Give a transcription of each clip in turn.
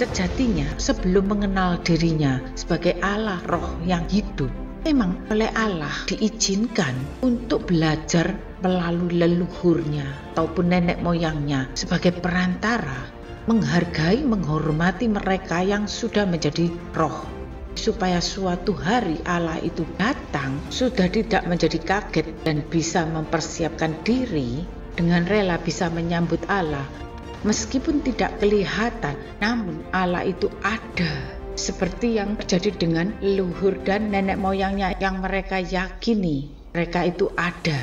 Sejatinya sebelum mengenal dirinya sebagai Allah roh yang hidup, memang oleh Allah diizinkan untuk belajar melalui leluhurnya ataupun nenek moyangnya sebagai perantara, menghargai, menghormati mereka yang sudah menjadi roh. Supaya suatu hari Allah itu datang, sudah tidak menjadi kaget dan bisa mempersiapkan diri dengan rela bisa menyambut Allah. Meskipun tidak kelihatan, namun Allah itu ada. Seperti yang terjadi dengan leluhur dan nenek moyangnya yang mereka yakini, mereka itu ada.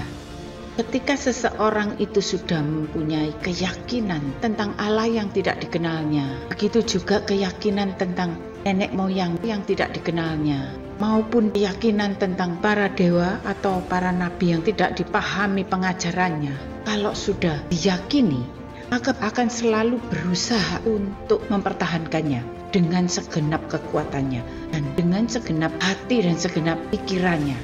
Ketika seseorang itu sudah mempunyai keyakinan tentang Allah yang tidak dikenalnya, begitu juga keyakinan tentang nenek moyang yang tidak dikenalnya, maupun keyakinan tentang para dewa atau para nabi yang tidak dipahami pengajarannya. Kalau sudah diyakini, maka akan selalu berusaha untuk mempertahankannya dengan segenap kekuatannya dan dengan segenap hati dan segenap pikirannya.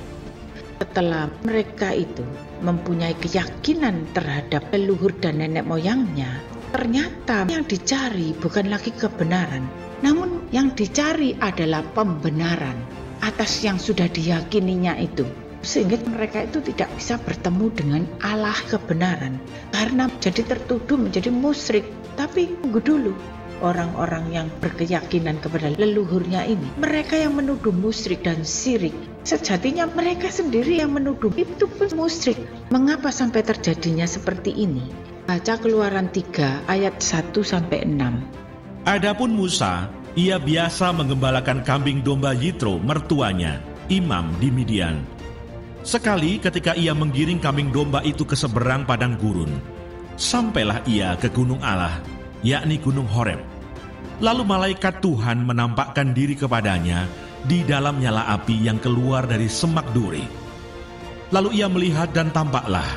Setelah mereka itu mempunyai keyakinan terhadap leluhur dan nenek moyangnya, ternyata yang dicari bukan lagi kebenaran, namun yang dicari adalah pembenaran atas yang sudah diyakininya itu. Sehingga mereka itu tidak bisa bertemu dengan Allah kebenaran karena jadi tertuduh menjadi musyrik. Tapi tunggu dulu, orang-orang yang berkeyakinan kepada leluhurnya ini, mereka yang menuduh musyrik dan syirik, sejatinya mereka sendiri yang menuduh itu pun musyrik. Mengapa sampai terjadinya seperti ini? Baca Keluaran 3 ayat 1-6. Adapun Musa, ia biasa menggembalakan kambing domba Yitro mertuanya, imam di Midian. Sekali ketika ia menggiring kambing domba itu ke seberang padang gurun, sampailah ia ke gunung Allah, yakni gunung Horeb. Lalu malaikat Tuhan menampakkan diri kepadanya di dalam nyala api yang keluar dari semak duri. Lalu ia melihat dan tampaklah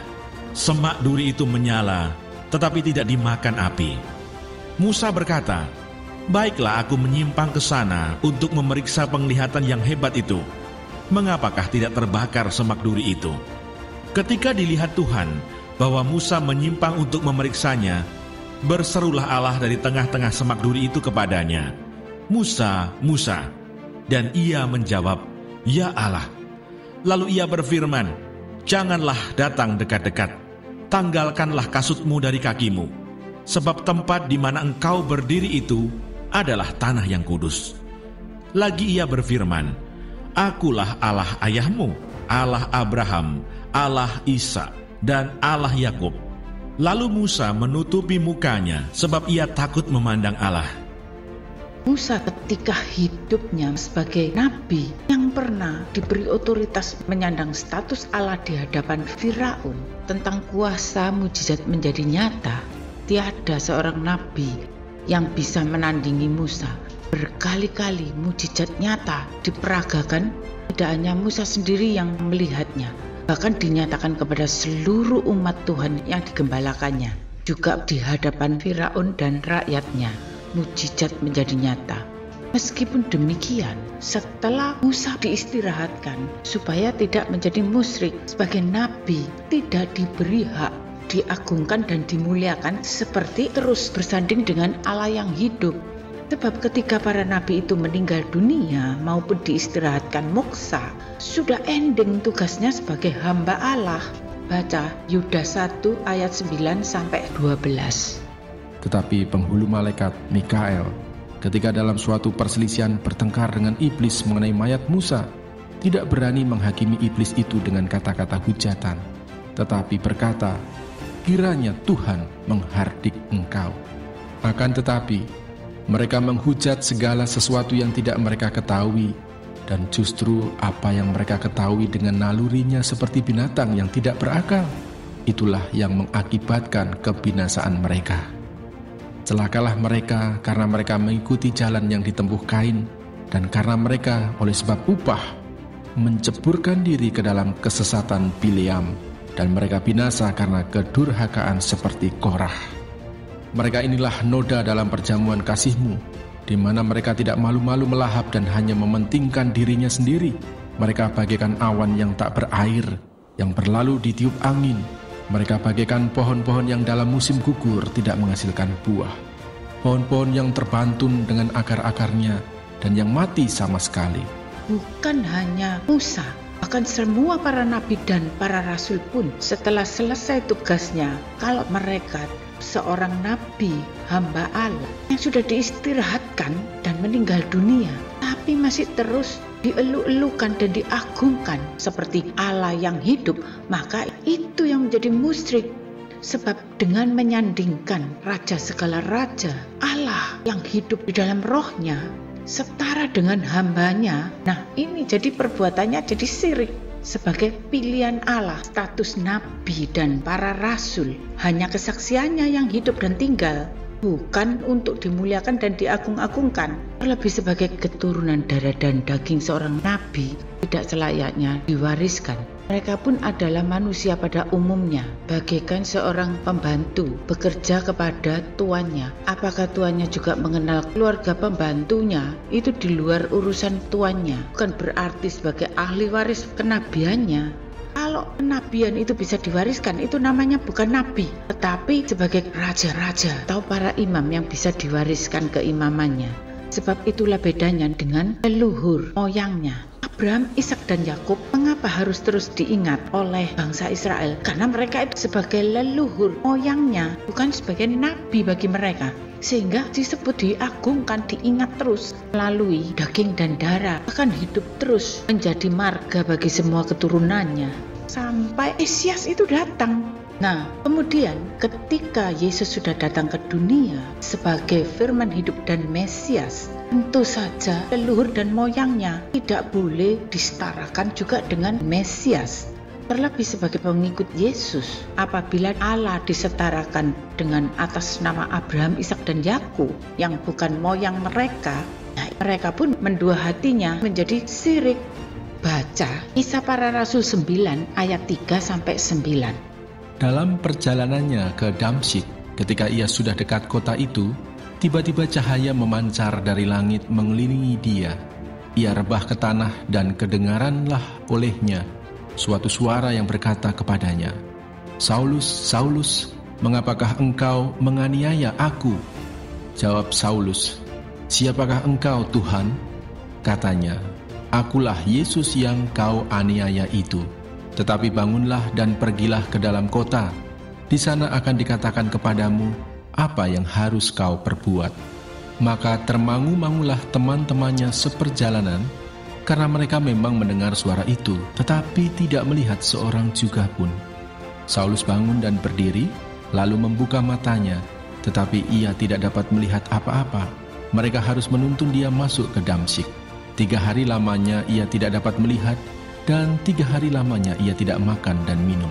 semak duri itu menyala, tetapi tidak dimakan api. Musa berkata, "Baiklah, aku menyimpang ke sana untuk memeriksa penglihatan yang hebat itu. Mengapakah tidak terbakar semak duri itu?" Ketika dilihat Tuhan bahwa Musa menyimpang untuk memeriksanya, berserulah Allah dari tengah-tengah semak duri itu kepadanya, "Musa, Musa." Dan ia menjawab, "Ya Allah." Lalu ia berfirman, "Janganlah datang dekat-dekat, tanggalkanlah kasutmu dari kakimu, sebab tempat di mana engkau berdiri itu adalah tanah yang kudus." Lagi ia berfirman, "Akulah Allah ayahmu, Allah Abraham, Allah Ishak, dan Allah Yakub." Lalu Musa menutupi mukanya sebab ia takut memandang Allah. Musa ketika hidupnya sebagai nabi yang pernah diberi otoritas menyandang status Allah di hadapan Firaun, tentang kuasa mujizat menjadi nyata, tiada seorang nabi yang bisa menandingi Musa. Berkali-kali mujizat nyata diperagakan, tidak hanya Musa sendiri yang melihatnya, bahkan dinyatakan kepada seluruh umat Tuhan yang digembalakannya. Juga di hadapan Firaun dan rakyatnya, mujizat menjadi nyata. Meskipun demikian, setelah Musa diistirahatkan supaya tidak menjadi musyrik sebagai nabi, tidak diberi hak diagungkan dan dimuliakan seperti terus bersanding dengan Allah yang hidup. Sebab ketika para nabi itu meninggal dunia maupun diistirahatkan moksa, sudah ending tugasnya sebagai hamba Allah. Baca Yudas 1 ayat 9-12. Tetapi penghulu malaikat Mikael, ketika dalam suatu perselisihan bertengkar dengan iblis mengenai mayat Musa, tidak berani menghakimi iblis itu dengan kata-kata hujatan, tetapi berkata, "Kiranya Tuhan menghardik engkau." Akan tetapi mereka menghujat segala sesuatu yang tidak mereka ketahui, dan justru apa yang mereka ketahui dengan nalurinya seperti binatang yang tidak berakal, itulah yang mengakibatkan kebinasaan mereka. Celakalah mereka karena mereka mengikuti jalan yang ditempuh Kain, dan karena mereka oleh sebab upah menceburkan diri ke dalam kesesatan Bileam, dan mereka binasa karena kedurhakaan seperti Korah. Mereka inilah noda dalam perjamuan kasih-Mu, di mana mereka tidak malu-malu melahap dan hanya mementingkan dirinya sendiri. Mereka bagaikan awan yang tak berair, yang berlalu ditiup angin. Mereka bagaikan pohon-pohon yang dalam musim gugur tidak menghasilkan buah. pohon-pohon yang terbantun dengan akar-akarnya dan yang mati sama sekali. Bukan hanya Musa, bahkan semua para nabi dan para rasul pun setelah selesai tugasnya, kalau mereka seorang nabi, hamba Allah yang sudah diistirahatkan dan meninggal dunia, tapi masih terus dielu-elukan dan diagungkan seperti Allah yang hidup, maka itu yang menjadi musyrik. Sebab dengan menyandingkan raja segala raja, Allah yang hidup di dalam rohnya setara dengan hambanya, nah ini jadi perbuatannya jadi syirik. Sebagai pilihan Allah, status nabi dan para rasul, hanya kesaksiannya yang hidup dan tinggal, bukan untuk dimuliakan dan diagung-agungkan. Terlebih sebagai keturunan darah dan daging seorang nabi, tidak selayaknya diwariskan. Mereka pun adalah manusia pada umumnya, bagaikan seorang pembantu bekerja kepada tuannya. Apakah tuannya juga mengenal keluarga pembantunya? Itu di luar urusan tuannya, bukan berarti sebagai ahli waris kenabiannya. Kalau kenabian itu bisa diwariskan, itu namanya bukan nabi, tetapi sebagai raja-raja atau para imam yang bisa diwariskan keimamannya. Sebab itulah bedanya dengan leluhur moyangnya. Abraham, Ishak, dan Yakub mengapa harus terus diingat oleh bangsa Israel? Karena mereka itu sebagai leluhur moyangnya, bukan sebagai nabi bagi mereka. Sehingga disebut diagungkan, diingat terus melalui daging dan darah, akan hidup terus menjadi marga bagi semua keturunannya sampai Mesias itu datang. Nah, kemudian ketika Yesus sudah datang ke dunia sebagai firman hidup dan Mesias, tentu saja leluhur dan moyangnya tidak boleh disetarakan juga dengan Mesias. Terlebih sebagai pengikut Yesus, apabila Allah disetarakan dengan atas nama Abraham, Ishak, dan Yakub yang bukan moyang mereka, nah mereka pun mendua hatinya menjadi syirik. Baca Kisah Para Rasul 9 ayat 3-9. Dalam perjalanannya ke Damsyik, ketika ia sudah dekat kota itu, tiba-tiba cahaya memancar dari langit mengelilingi dia. Ia rebah ke tanah dan kedengaranlah olehnya suatu suara yang berkata kepadanya, "Saulus, Saulus, mengapakah engkau menganiaya aku?" Jawab Saulus, "Siapakah engkau, Tuhan?" Katanya, "Akulah Yesus yang kau aniaya itu. Tetapi bangunlah dan pergilah ke dalam kota. Di sana akan dikatakan kepadamu apa yang harus kau perbuat." Maka termangu-mangulah teman-temannya seperjalanan, karena mereka memang mendengar suara itu, tetapi tidak melihat seorang juga pun. Saulus bangun dan berdiri, lalu membuka matanya, tetapi ia tidak dapat melihat apa-apa. Mereka harus menuntun dia masuk ke Damsyik. 3 hari lamanya ia tidak dapat melihat, dan 3 hari lamanya ia tidak makan dan minum.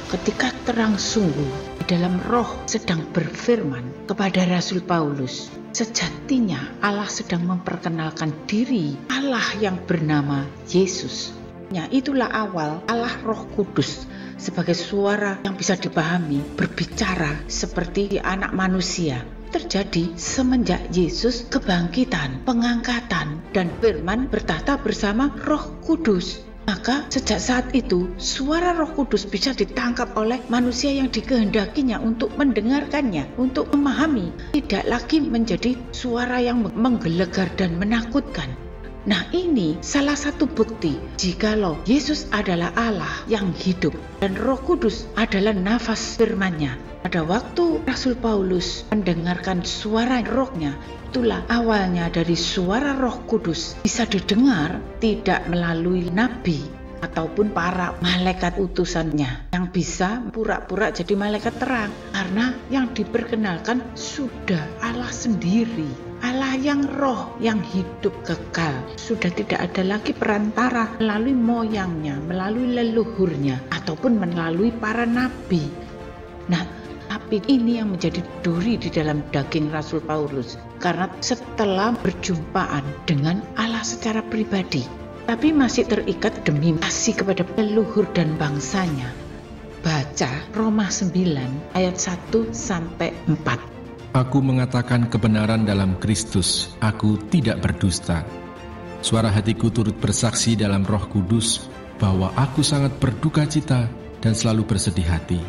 Ketika terang sungguh di dalam roh sedang berfirman kepada Rasul Paulus, sejatinya Allah sedang memperkenalkan diri Allah yang bernama Yesus. Ya, itulah awal Allah Roh Kudus sebagai suara yang bisa dipahami berbicara seperti anak manusia. Terjadi semenjak Yesus kebangkitan, pengangkatan, dan firman bertahta bersama Roh Kudus. Maka sejak saat itu suara Roh Kudus bisa ditangkap oleh manusia yang dikehendakinya untuk mendengarkannya, untuk memahami. Tidak lagi menjadi suara yang menggelegar dan menakutkan. Nah, ini salah satu bukti jikalau Yesus adalah Allah yang hidup dan Roh Kudus adalah nafas firman-Nya. Pada waktu Rasul Paulus mendengarkan suara rohnya, itulah awalnya dari suara Roh Kudus bisa didengar tidak melalui nabi ataupun para malaikat utusannya yang bisa pura-pura jadi malaikat terang, karena yang diperkenalkan sudah Allah sendiri, Allah yang roh yang hidup kekal. Sudah tidak ada lagi perantara melalui moyangnya, melalui leluhurnya ataupun melalui para nabi. Nah, tapi ini yang menjadi duri di dalam daging Rasul Paulus, karena setelah berjumpaan dengan Allah secara pribadi, tapi masih terikat demi kasih kepada leluhur dan bangsanya. Baca Roma 9 ayat 1-4. Aku mengatakan kebenaran dalam Kristus, aku tidak berdusta. Suara hatiku turut bersaksi dalam Roh Kudus bahwa aku sangat berduka cita dan selalu bersedih hati.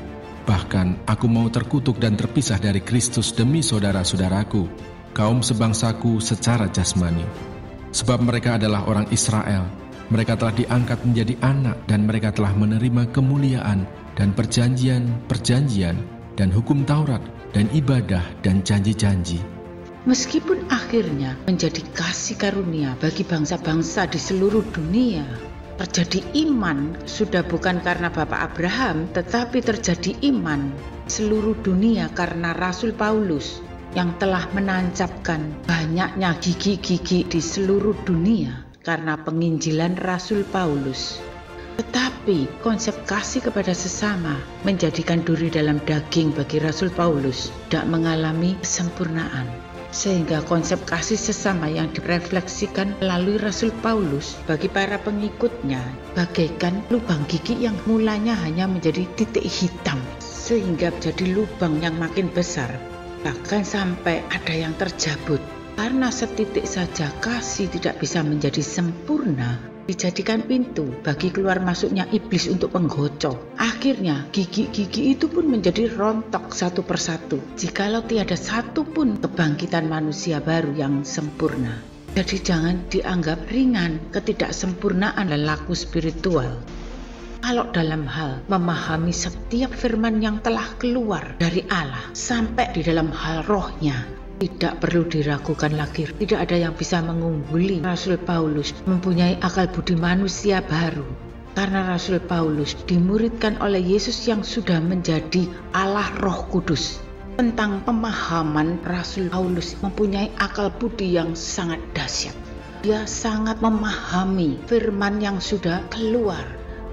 Bahkan aku mau terkutuk dan terpisah dari Kristus demi saudara-saudaraku, kaum sebangsaku secara jasmani. Sebab mereka adalah orang Israel, mereka telah diangkat menjadi anak dan mereka telah menerima kemuliaan dan perjanjian, dan hukum Taurat, dan ibadah, dan janji-janji. Meskipun akhirnya menjadi kasih karunia bagi bangsa-bangsa di seluruh dunia, terjadi iman sudah bukan karena Bapak Abraham, tetapi terjadi iman seluruh dunia karena Rasul Paulus yang telah menancapkan banyaknya gigi-gigi di seluruh dunia karena penginjilan Rasul Paulus. Tetapi konsep kasih kepada sesama menjadikan duri dalam daging bagi Rasul Paulus tidak mengalami kesempurnaan. Sehingga konsep kasih sesama yang direfleksikan melalui Rasul Paulus bagi para pengikutnya bagaikan lubang gigi yang mulanya hanya menjadi titik hitam sehingga menjadi lubang yang makin besar, bahkan sampai ada yang terjabut. Karena setitik saja kasih tidak bisa menjadi sempurna, dijadikan pintu bagi keluar masuknya iblis untuk menggocok. Akhirnya gigi-gigi itu pun menjadi rontok satu persatu, jikalau tiada satu pun kebangkitan manusia baru yang sempurna. Jadi jangan dianggap ringan ketidaksempurnaan lelaku spiritual. Kalau dalam hal memahami setiap firman yang telah keluar dari Allah sampai di dalam hal rohnya, tidak perlu diragukan lagi. Tidak ada yang bisa mengungguli Rasul Paulus mempunyai akal budi manusia baru. Karena Rasul Paulus dimuridkan oleh Yesus yang sudah menjadi Allah Roh Kudus. Tentang pemahaman Rasul Paulus mempunyai akal budi yang sangat dahsyat. Dia sangat memahami firman yang sudah keluar.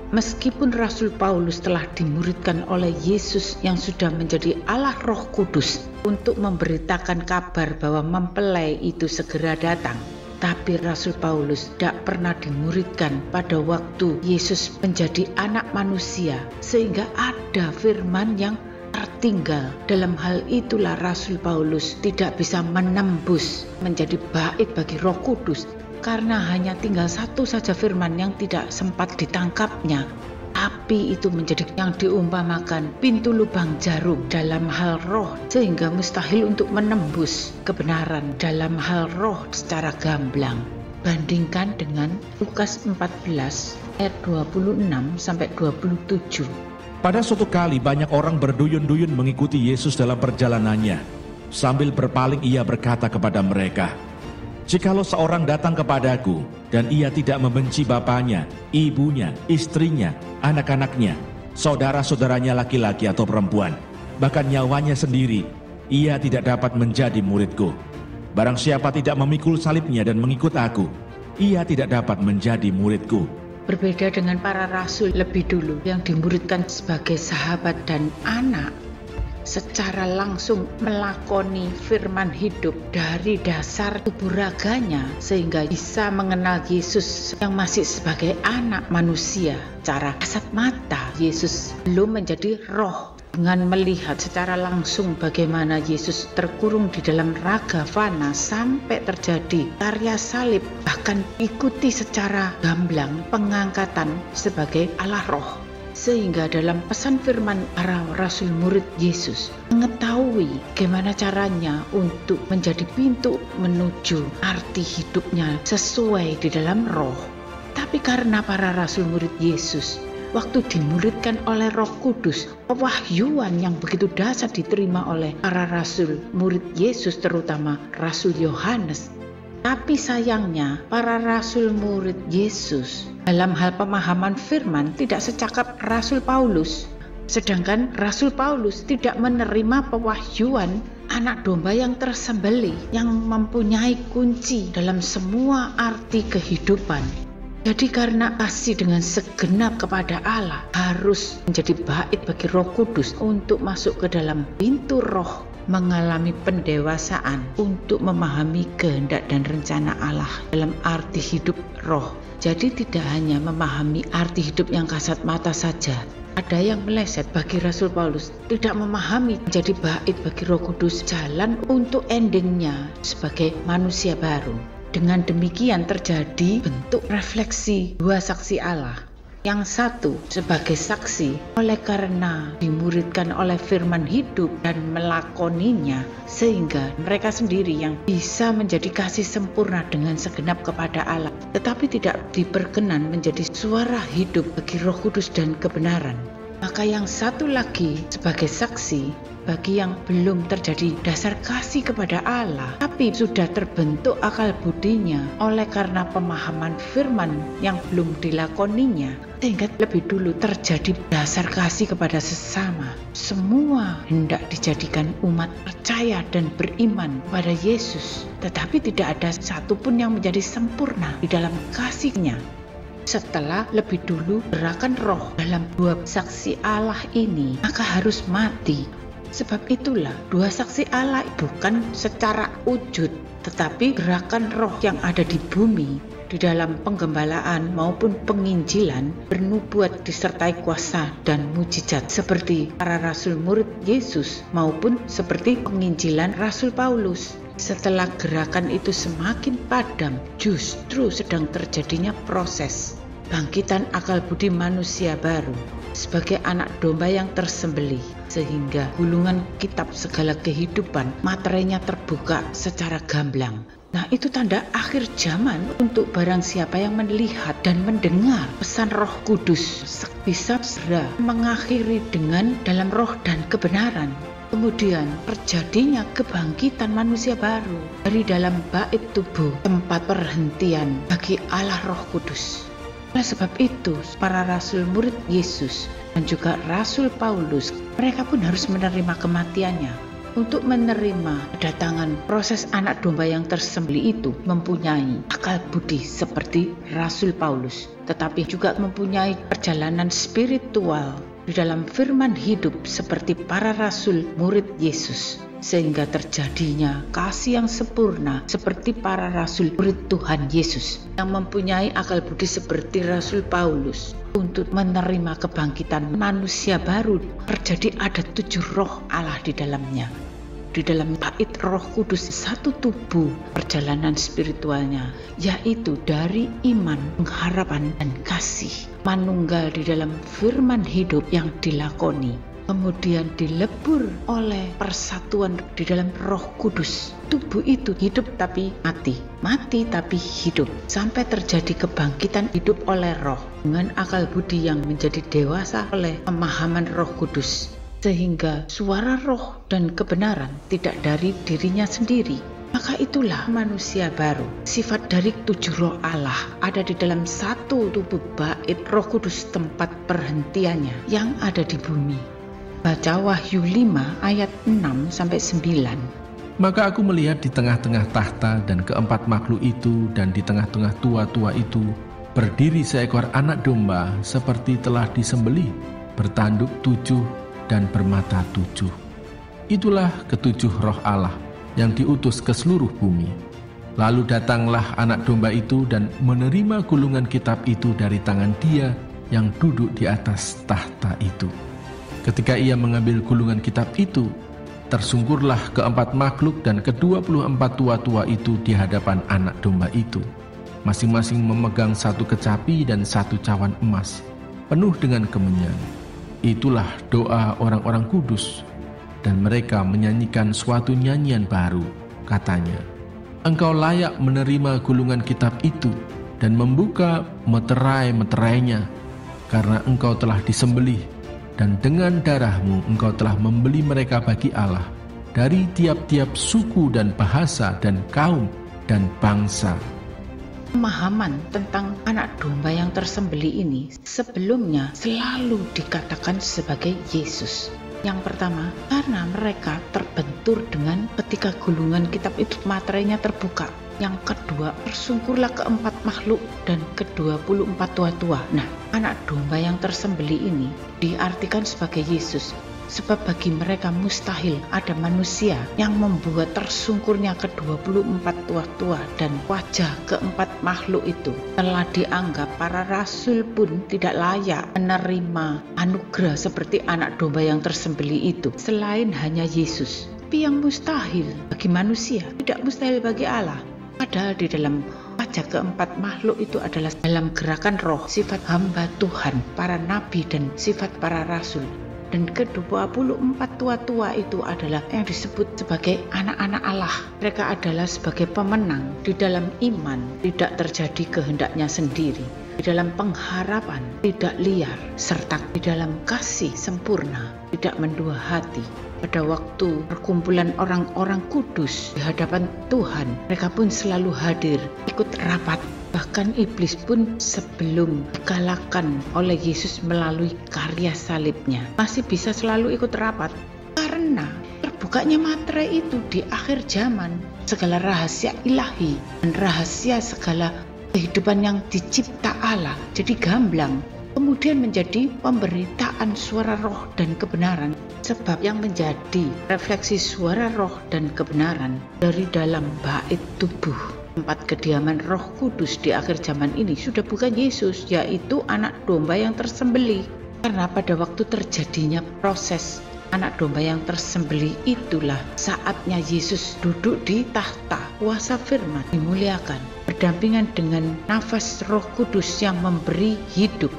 Meskipun Rasul Paulus telah dimuridkan oleh Yesus yang sudah menjadi Allah Roh Kudus untuk memberitakan kabar bahwa mempelai itu segera datang, tapi Rasul Paulus tidak pernah dimuridkan pada waktu Yesus menjadi anak manusia, sehingga ada firman yang tertinggal. Dalam hal itulah Rasul Paulus tidak bisa menembus menjadi bait bagi Roh Kudus, karena hanya tinggal satu saja firman yang tidak sempat ditangkapnya. Tapi itu menjadi yang diumpamakan pintu lubang jarum dalam hal roh, sehingga mustahil untuk menembus kebenaran dalam hal roh secara gamblang. Bandingkan dengan Lukas 14 ayat 26 sampai 27. Pada suatu kali banyak orang berduyun-duyun mengikuti Yesus dalam perjalanannya. Sambil berpaling ia berkata kepada mereka, "Jikalau seorang datang kepadaku dan ia tidak membenci bapaknya, ibunya, istrinya, anak-anaknya, saudara-saudaranya laki-laki atau perempuan, bahkan nyawanya sendiri, ia tidak dapat menjadi muridku. Barang siapa tidak memikul salibnya dan mengikut aku, ia tidak dapat menjadi muridku." Berbeda dengan para rasul lebih dulu yang dimuridkan sebagai sahabat dan anak, secara langsung melakoni firman hidup dari dasar tubuh raganya sehingga bisa mengenal Yesus yang masih sebagai anak manusia. Cara kasat mata Yesus belum menjadi roh, dengan melihat secara langsung bagaimana Yesus terkurung di dalam raga fana sampai terjadi karya salib, bahkan ikuti secara gamblang pengangkatan sebagai Allah Roh. Sehingga dalam pesan firman para rasul murid Yesus mengetahui bagaimana caranya untuk menjadi pintu menuju arti hidupnya sesuai di dalam roh. Tapi karena para rasul murid Yesus waktu dimuridkan oleh Roh Kudus, pewahyuan yang begitu dahsyat diterima oleh para rasul murid Yesus, terutama Rasul Yohanes. Tapi sayangnya para rasul murid Yesus dalam hal pemahaman firman tidak secakap Rasul Paulus. Sedangkan Rasul Paulus tidak menerima pewahyuan anak domba yang tersembelih yang mempunyai kunci dalam semua arti kehidupan. Jadi karena kasih dengan segenap kepada Allah harus menjadi bait bagi Roh Kudus untuk masuk ke dalam pintu roh, mengalami pendewasaan untuk memahami kehendak dan rencana Allah dalam arti hidup roh. Jadi tidak hanya memahami arti hidup yang kasat mata saja. Ada yang meleset bagi Rasul Paulus, tidak memahami menjadi bait bagi Roh Kudus jalan untuk endingnya sebagai manusia baru. Dengan demikian terjadi bentuk refleksi dua saksi Allah. Yang satu sebagai saksi oleh karena dimuridkan oleh firman hidup dan melakoninya, sehingga mereka sendiri yang bisa menjadi kasih sempurna dengan segenap kepada Allah, tetapi tidak diperkenan menjadi suara hidup bagi Roh Kudus dan kebenaran. Maka yang satu lagi sebagai saksi bagi yang belum terjadi dasar kasih kepada Allah, tapi sudah terbentuk akal budinya oleh karena pemahaman firman yang belum dilakoninya, sehingga lebih dulu terjadi dasar kasih kepada sesama. Semua hendak dijadikan umat percaya dan beriman pada Yesus, tetapi tidak ada satupun yang menjadi sempurna di dalam kasih-Nya. Setelah lebih dulu gerakan roh dalam dua saksi Allah ini, maka harus mati. Sebab itulah dua saksi Allah bukan secara wujud, tetapi gerakan roh yang ada di bumi, di dalam penggembalaan maupun penginjilan, bernubuat disertai kuasa dan mujizat seperti para rasul murid Yesus maupun seperti penginjilan Rasul Paulus. Setelah gerakan itu semakin padam, justru sedang terjadinya proses bangkitan akal budi manusia baru sebagai anak domba yang tersembelih, sehingga gulungan kitab segala kehidupan materainya terbuka secara gamblang. Nah, itu tanda akhir zaman untuk barang siapa yang melihat dan mendengar pesan Roh Kudus bisa segera mengakhiri dengan dalam roh dan kebenaran. Kemudian terjadinya kebangkitan manusia baru dari dalam bait tubuh, tempat perhentian bagi Allah Roh Kudus. Oleh sebab itu, para rasul murid Yesus dan juga Rasul Paulus, mereka pun harus menerima kematiannya. Untuk menerima kedatangan proses anak domba yang tersembelih itu mempunyai akal budi seperti Rasul Paulus, tetapi juga mempunyai perjalanan spiritual di dalam firman hidup seperti para rasul murid Yesus, sehingga terjadinya kasih yang sempurna seperti para rasul murid Tuhan Yesus yang mempunyai akal budi seperti Rasul Paulus. Untuk menerima kebangkitan manusia baru, terjadi ada 7 roh Allah di dalamnya. Di dalam bait Roh Kudus satu tubuh perjalanan spiritualnya, yaitu dari iman, pengharapan, dan kasih, manunggal di dalam firman hidup yang dilakoni, kemudian dilebur oleh persatuan di dalam Roh Kudus. Tubuh itu hidup tapi mati, mati tapi hidup, sampai terjadi kebangkitan hidup oleh roh dengan akal budi yang menjadi dewasa oleh pemahaman Roh Kudus, sehingga suara roh dan kebenaran tidak dari dirinya sendiri. Maka itulah manusia baru. Sifat dari 7 roh Allah ada di dalam satu tubuh bait Roh Kudus, tempat perhentiannya yang ada di bumi. Baca Wahyu 5 ayat 6-9. Maka aku melihat di tengah-tengah tahta dan keempat makhluk itu, dan di tengah-tengah tua-tua itu berdiri seekor anak domba seperti telah disembelih, bertanduk 7 dan bermata 7. Itulah ketujuh roh Allah yang diutus ke seluruh bumi. Lalu datanglah anak domba itu dan menerima gulungan kitab itu dari tangan Dia yang duduk di atas tahta itu. Ketika ia mengambil gulungan kitab itu, tersungkurlah keempat makhluk dan ke-24 tua-tua itu di hadapan anak domba itu, masing-masing memegang satu kecapi dan satu cawan emas, penuh dengan kemenyan. Itulah doa orang-orang kudus, dan mereka menyanyikan suatu nyanyian baru, katanya, Engkau layak menerima gulungan kitab itu dan membuka meterai-meterainya, karena engkau telah disembelih, dan dengan darahmu engkau telah membeli mereka bagi Allah dari tiap-tiap suku dan bahasa dan kaum dan bangsa. Pemahaman tentang anak domba yang tersembelih ini sebelumnya selalu dikatakan sebagai Yesus. Yang pertama, karena mereka terbentur dengan ketika gulungan kitab itu materainya terbuka. Yang kedua, tersungkurlah keempat makhluk dan ke-24 tua-tua. Nah, anak domba yang tersembelih ini diartikan sebagai Yesus, sebab bagi mereka mustahil ada manusia yang membuat tersungkurnya ke-24 tua-tua, dan wajah keempat makhluk itu telah dianggap para rasul pun tidak layak menerima anugerah seperti anak domba yang tersembelih itu selain hanya Yesus. Tapi yang mustahil bagi manusia tidak mustahil bagi Allah. Padahal di dalam Wajah keempat makhluk itu adalah dalam gerakan roh, sifat hamba Tuhan, para nabi dan sifat para rasul. Dan ke-24 tua-tua itu adalah yang disebut sebagai anak-anak Allah. Mereka adalah sebagai pemenang di dalam iman, tidak terjadi kehendaknya sendiri, di dalam pengharapan, tidak liar, serta di dalam kasih sempurna, tidak mendua hati. Pada waktu perkumpulan orang-orang kudus di hadapan Tuhan, mereka pun selalu hadir, ikut rapat. Bahkan iblis pun sebelum dikalahkan oleh Yesus melalui karya salibnya, masih bisa selalu ikut rapat. Karena terbukanya materai itu di akhir zaman, segala rahasia ilahi dan rahasia segala kehidupan yang dicipta Allah jadi gamblang, kemudian menjadi pemberitaan suara roh dan kebenaran. Sebab yang menjadi refleksi suara roh dan kebenaran dari dalam bait tubuh, tempat kediaman Roh Kudus di akhir zaman ini sudah bukan Yesus, yaitu anak domba yang tersembelih. Karena pada waktu terjadinya proses anak domba yang tersembelih itulah saatnya Yesus duduk di tahta kuasa firman, dimuliakan, berdampingan dengan nafas Roh Kudus yang memberi hidup.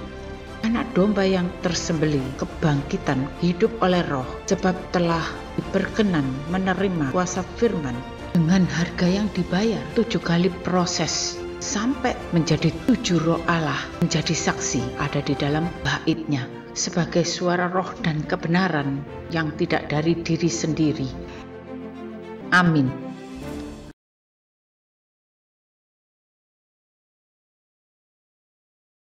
Anak domba yang tersembelih, kebangkitan hidup oleh roh, sebab telah berkenan menerima kuasa firman dengan harga yang dibayar 7 kali proses sampai menjadi 7 roh Allah, menjadi saksi ada di dalam baitnya sebagai suara roh dan kebenaran yang tidak dari diri sendiri. Amin.